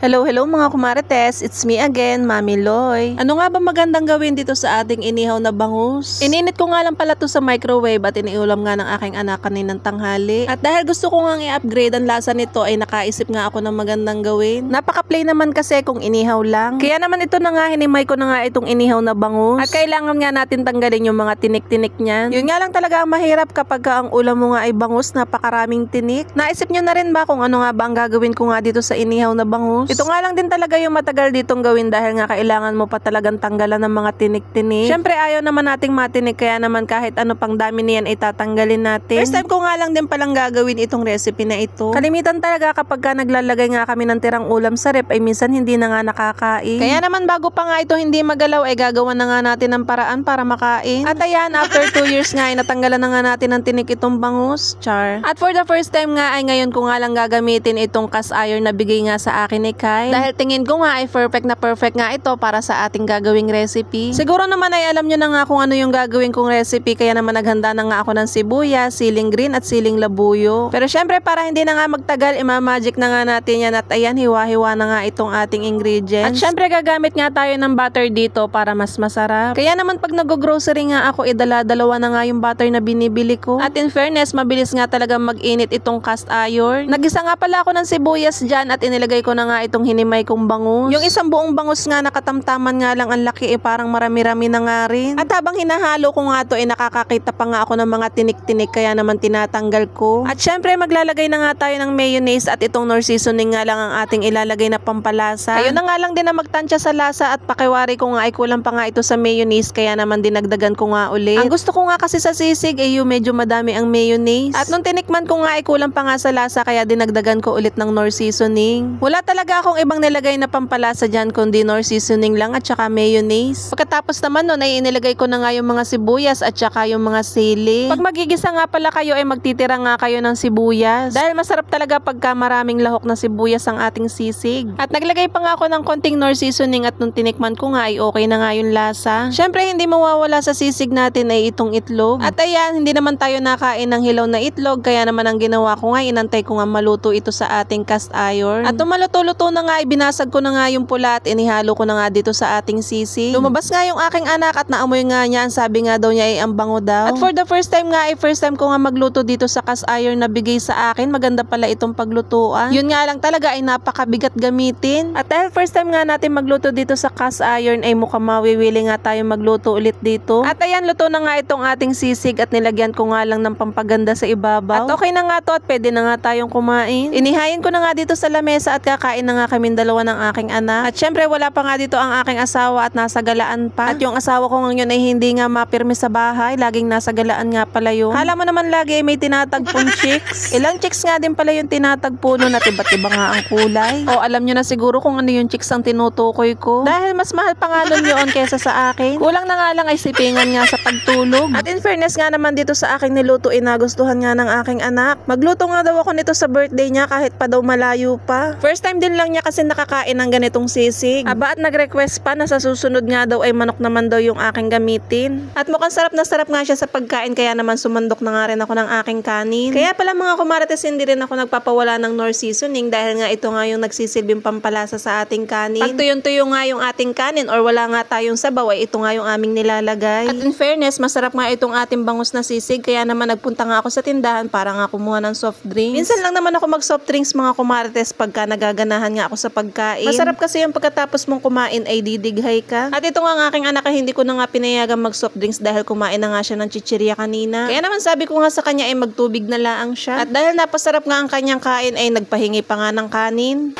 Hello mga kumarites, it's me again, Mami Loy. Ano nga ba magandang gawin dito sa ating inihaw na bangus? Ininit ko nga lang pala to sa microwave at iniulam nga ng aking anak kaninang tanghali. At dahil gusto ko nga i-upgrade ang lasa nito ay nakaisip nga ako ng magandang gawin. Napaka-plain naman kasi kung inihaw lang. Kaya naman ito na nga, hinimay ko na nga itong inihaw na bangus. At kailangan nga natin tanggalin yung mga tinik-tinik niyan. Yun nga lang talaga ang mahirap kapag ang ulam mo nga ay bangus, napakaraming tinik. Naisip nyo na rin ba kung ano nga ba ang gagawin ko nga dito sa inihaw na bangus? Ito nga lang din talaga yung matagal ditong gawin dahil nga kailangan mo pa talagang tanggalan ng mga tinik-tinik. Syempre ayaw naman nating matinik kaya naman kahit ano pang dami niyan ay tatanggalin natin. First time ko nga lang din palang gagawin itong recipe na ito. Kalimitan talaga kapag ka naglalagay nga kami ng tirang ulam sa rep ay minsan hindi na nga nakakain. Kaya naman bago pa nga ito hindi magalaw ay gagawa na nga natin ng paraan para makain. At ayan, after 2 years nga ay natanggalan na nga natin ng tinik itong bangus. Char. At for the first time nga ay ngayon ko nga lang gagamitin itong cast iron na bigay nga sa akin ni Kyle. Dahil tingin ko nga ay perfect nga ito para sa ating gagawing recipe. Siguro naman ay alam nyo na nga kung ano yung gagawin kong recipe kaya naman naghanda na nga ako ng sibuyas, siling green at siling labuyo. Pero syempre para hindi na nga magtagal, imamagic na nga natin yan at ayan, hiwa-hiwa na nga itong ating ingredients. At syempre gagamit nga tayo ng butter dito para mas masarap. Kaya naman pag nag-grocery nga ako, idala-dalawa na nga yung butter na binibili ko. At in fairness, mabilis nga talaga mag-init itong cast iron. Nagisa nga pala ako ng sibuyas dyan at inilagay ko na nga itong hinimay kong bangus. Yung isang buong bangus nga nakatamtaman nga lang ang laki parang marami-rami na nga rin. At habang hinahalo ko nga to nakakakita pa nga ako ng mga tinik-tinik kaya naman tinatanggal ko. At syempre maglalagay na nga tayo ng mayonnaise at itong nor seasoning nga lang ang ating ilalagay na pampalasa. Ayun na nga lang din na magtansya sa lasa at pakiwari ko nga ay kulang pa nga ito sa mayonnaise kaya naman dinagdagan ko nga ulit. Ang gusto ko nga kasi sa sisig ay yung medyo madami ang mayonnaise. At nung tinikman ko nga ay kulang pa nga sa lasa kaya dinagdagan ko ulit ng nor seasoning. Wala talaga akong ibang nilagay na pampalasa dyan kundi nor seasoning lang at saka mayonnaise. Pagkatapos naman nun ay inilagay ko na nga yung mga sibuyas at saka yung mga sili. Pag magigisa nga pala kayo ay magtitira nga kayo ng sibuyas. Dahil masarap talaga pagka maraming lahok na sibuyas ang ating sisig. At naglagay pa nga ako ng konting nor seasoning at nung tinikman ko nga ay okay na nga yung lasa. Syempre hindi mawawala sa sisig natin ay itong itlog. At ayan, hindi naman tayo nakain ng hilaw na itlog kaya naman ang ginawa ko nga inantay ko nga maluto ito sa ating cast iron. At nung maluto-luto na nga ay binasag ko na nga yung pula at inihalo ko na nga dito sa ating sisig. Lumabas nga yung aking anak at naamoy nga niya. Sabi nga daw niya ay ang bango daw. At for the first time nga ay first time ko nga magluto dito sa cast iron na bigay sa akin. Maganda pala itong paglutuan. Yun nga lang talaga ay napakabigat gamitin. At dahil first time nga natin magluto dito sa cast iron ay mukhang mawiwili nga tayo magluto ulit dito. At ayan, luto na nga itong ating sisig at nilagyan ko nga lang ng pampaganda sa ibabaw. At okay na nga to at pwede na nga tayong kumain. Inihayin ko na nga dito sa lamesa at kakain na nga kaming dalawa ng aking anak. At syempre wala pa nga dito ang aking asawa at nasa galaan pa. At yung asawa ko ngayon ay hindi nga mapirmi sa bahay. Laging nasa galaan nga pala yun. Hala mo naman lagi ay may tinatagpong chicks. Ilang chicks nga din pala yung tinatagpo nun at iba't iba nga ang kulay. O alam nyo na siguro kung ano yung chicks ang tinutukoy ko. Dahil mas mahal pa nga nun yun kesa sa akin. Kulang na nga lang ay sipingan nga sa pagtulog. At in fairness nga naman dito sa aking niluto nagustuhan nga ng aking anak. Magluto nga daw ako nito sa birthday niya kahit pa daw malayo pa. First time din lang niya kasi nakakain ng ganitong sisig. Aba at nag-request pa na sa susunod nga daw ay manok naman daw yung aking gamitin. At mukhang sarap na sarap nga siya sa pagkain kaya naman sumandok na nga rin ako ng aking kanin. Kaya pala mga kumarites hindi rin ako nagpapawala ng nor seasoning dahil nga ito nga yung nagsisilbing pampalasa sa ating kanin. Pag tuyo-tuyo nga yung ating kanin or wala nga tayong sabaw ay ito nga yung aming nilalagay. At in fairness masarap nga itong ating bangus na sisig kaya naman nagpunta nga ako sa tindahan para nga kumuha ng soft drinks. Minsan lang naman ako mag soft drinks mga kumarites pagka nagaganahan nga ako sa pagkain. Masarap kasi yung pagkatapos mong kumain ay didighay ka. At ito nga ang aking anak ay hindi ko na nga pinayagang mag soft drinks dahil kumain na nga siya ng chichirya kanina. Kaya naman sabi ko nga sa kanya ay magtubig na laang siya. At dahil napasarap nga ang kanyang kain ay nagpahingi pa nga ng kanin.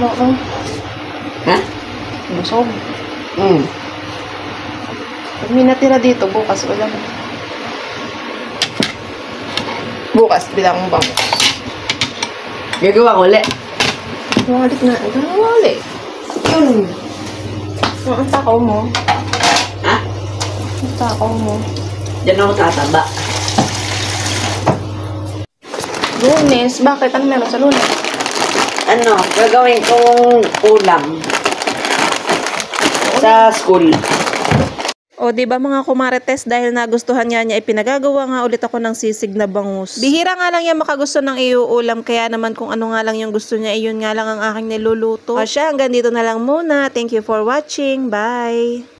Oo. Ha? Busog. Pag may natira dito, bukas ulam. Bukas bilang bang. Gagawa ko ulit. Walit na. Walit. Ang takaw mo. Ha? Ang takaw mo. Diyan ako tataba. Lunes? Bakit? Ano meron sa Lunes? Ano, gagawin kong ulam sa school. O di ba mga kumarites, dahil nagustuhan niya ipinagagawa nga ulit ako ng sisig na bangus. Bihira nga lang yan makagusto ng iuulam, kaya naman kung ano nga lang yung gusto niya, iyon nga lang ang aking niluluto. O siya, hanggang dito na lang muna. Thank you for watching. Bye!